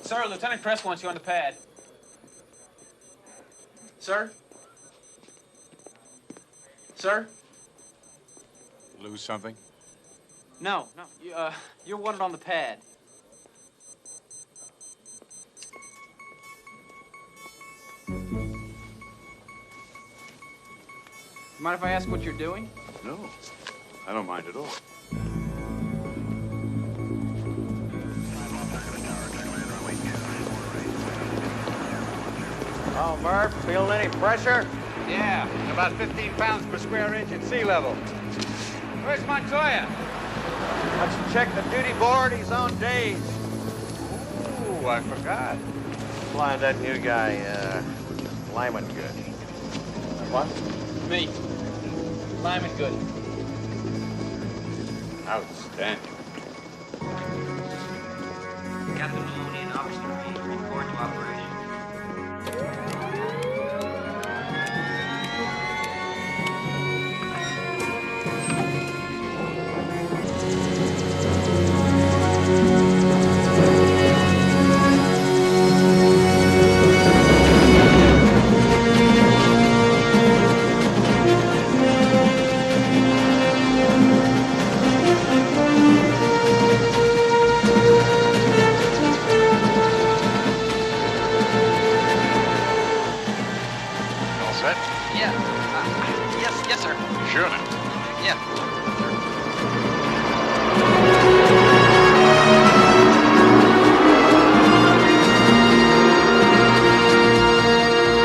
Sir, Lieutenant Crest wants you on the pad. Sir? Sir? Lose something? No. You're wanted on the pad. Mind if I ask what you're doing? No, I don't mind at all. Oh, Murph, feeling any pressure? Yeah, about 15 pounds per square inch at sea level. Where's Montoya? Let's check the duty board. He's on days. Ooh, I forgot. Flying that new guy, Lyman Good. What? Me. Lyman Good. Outstanding. Captain Maloney and Officer Reed report to operation. Yes, sir. Sure now. Yeah.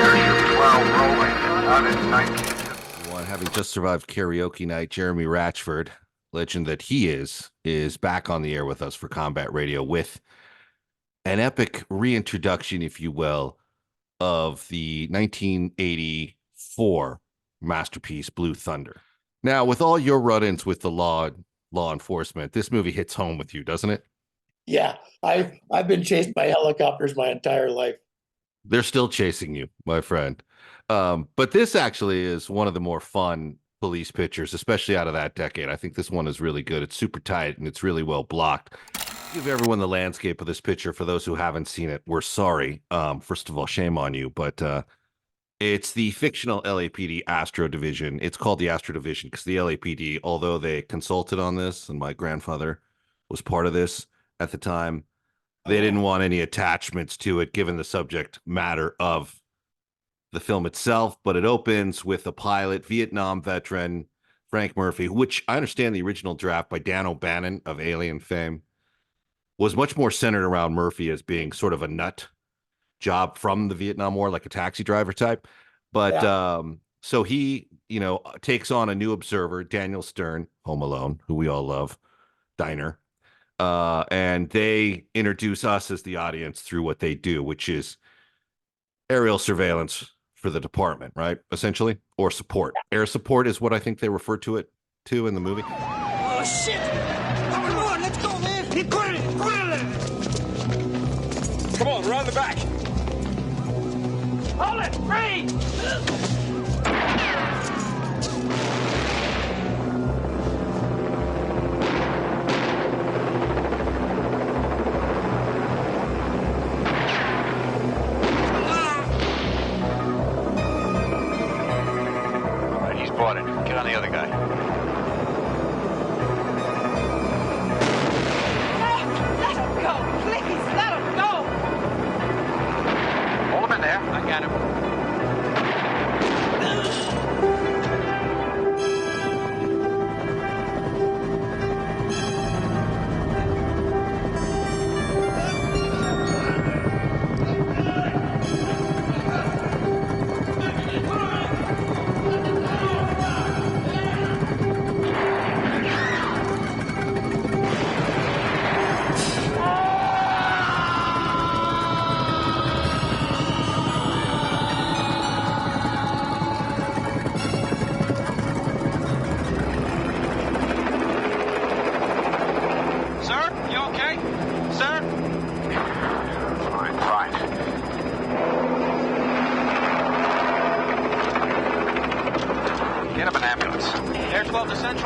Airship 12 rolling out in 19. One having just survived karaoke night, Jeremy Ratchford, legend that he is back on the air with us for Combat Radio with an epic reintroduction, if you will, of the 1984 masterpiece Blue Thunder. Now, with all your run-ins with the law enforcement, this movie hits home with you, doesn't it? Yeah, I've been chased by helicopters my entire life. They're still chasing you, my friend. But this actually is one of the more fun police pictures, especially out of that decade. I think this one is really good. It's super tight and it's really well blocked. Give everyone the landscape of this picture. For those who haven't seen it, we're sorry. First of all, shame on you. But it's the fictional LAPD Astro Division. It's called the Astro Division because the LAPD, although they consulted on this, and my grandfather was part of this at the time, they didn't want any attachments to it, given the subject matter of the film itself. But it opens with a pilot, Vietnam veteran Frank Murphy, which I understand the original draft by Dan O'Bannon of Alien fame was much more centered around Murphy as being sort of a nut job from the Vietnam War, like a taxi driver type. But so he, takes on a new observer, Daniel Stern, Home Alone, who we all love, Diner. And they introduce us as the audience through what they do, which is aerial surveillance for the department, right? Essentially, or support. Air support is what I think they refer to it to in the movie. Oh, shit! Come on, let's go, man! Put it! Come on, round the back. Hold it! Free! All right, he's bought it. Get on the other guy. Let him go! Please, let him go! Hold him in there. I got him.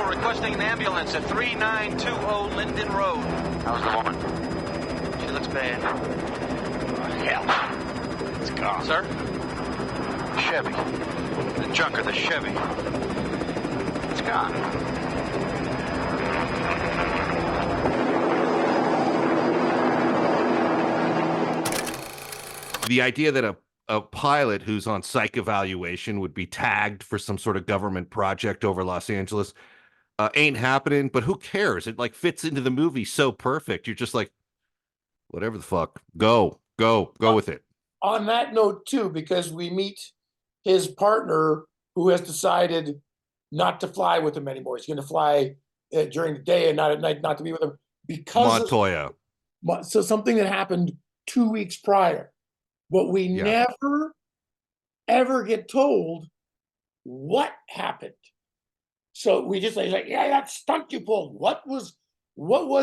Requesting an ambulance at 3920 Linden Road. How's the woman? She looks bad. hell. It's gone. Sir? Chevy. The junker, the Chevy. It's gone. The idea that a pilot who's on psych evaluation would be tagged for some sort of government project over Los Angeles ain't happening, but who cares? It like fits into the movie so perfect. You're just like, whatever the fuck, go with it. On that note, too, because we meet his partner who has decided not to fly with him anymore. He's going to fly during the day and not at night, not to be with him because Montoya. So something that happened 2 weeks prior, but we never ever get told what happened. So we just like, yeah, that stunt you pulled. What was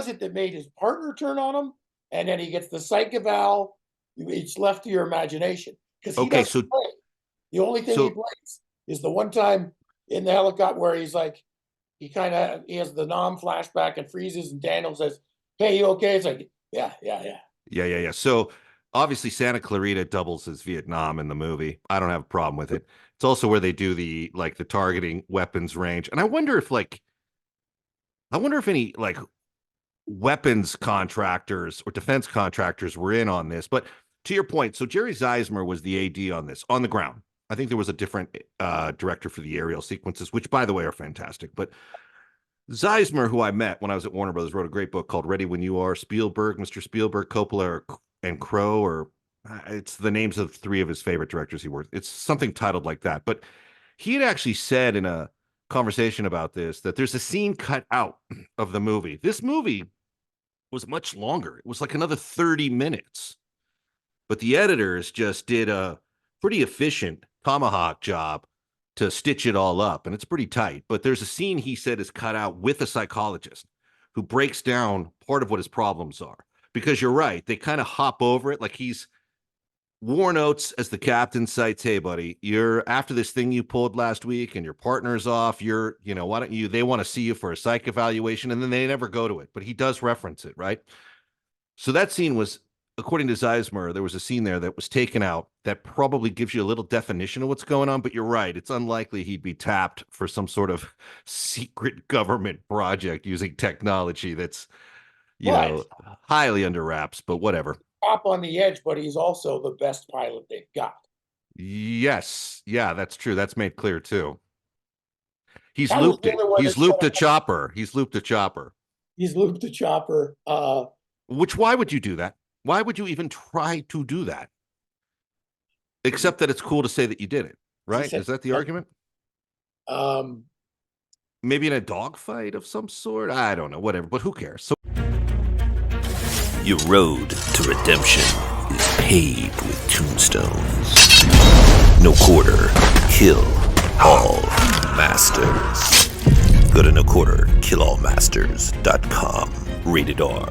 it that made his partner turn on him? And then he gets the psych eval. It's left to your imagination because he doesn't play. The only thing he plays is the one time in the helicopter where he's like, he has the Nam flashback and freezes, and Daniel says, "Hey, you okay?" It's like, yeah. So obviously Santa Clarita doubles as Vietnam in the movie. I don't have a problem with it. It's also where they do the targeting weapons range, and I wonder if any like weapons contractors or defense contractors were in on this. But to your point, so Jerry Zeismer was the AD on this, on the ground. I think there was a different director for the aerial sequences, which, by the way, are fantastic. But Zeismer, who I met when I was at Warner Brothers, wrote a great book called Ready When You Are. Spielberg, Mr. Spielberg, Coppola, and Crow, or it's the names of three of his favorite directors he worked. It's something titled like that. But he had actually said in a conversation about this that there's a scene cut out of the movie. This movie was much longer. It was like another 30 minutes. But the editors just did a pretty efficient tomahawk job to stitch it all up, and it's pretty tight. But there's a scene he said is cut out with a psychologist who breaks down part of what his problems are. Because you're right, they kind of hop over it. Like he's War Notes as the captain cites, "Hey, buddy, you're after this thing you pulled last week and your partner's off. Why don't you, they want to see you for a psych evaluation," and then they never go to it. But he does reference it, right? So that scene was, according to Zeismer, there was a scene there that was taken out that probably gives you a little definition of what's going on. But you're right, it's unlikely he'd be tapped for some sort of secret government project using technology that's, highly under wraps, but whatever. Top on the edge, but he's also the best pilot they've got. Yes. Yeah, that's true. That's made clear too. He's looped it. He's looped a chopper. He's looped a chopper. Why would you do that? Why would you even try to do that? Except that it's cool to say that you did it, right? Is that the argument? Maybe in a dogfight of some sort? I don't know, whatever, but who cares? So your road to redemption is paved with tombstones. No quarter, kill all masters. Go to noquarterkillallmasters.com. Rated R.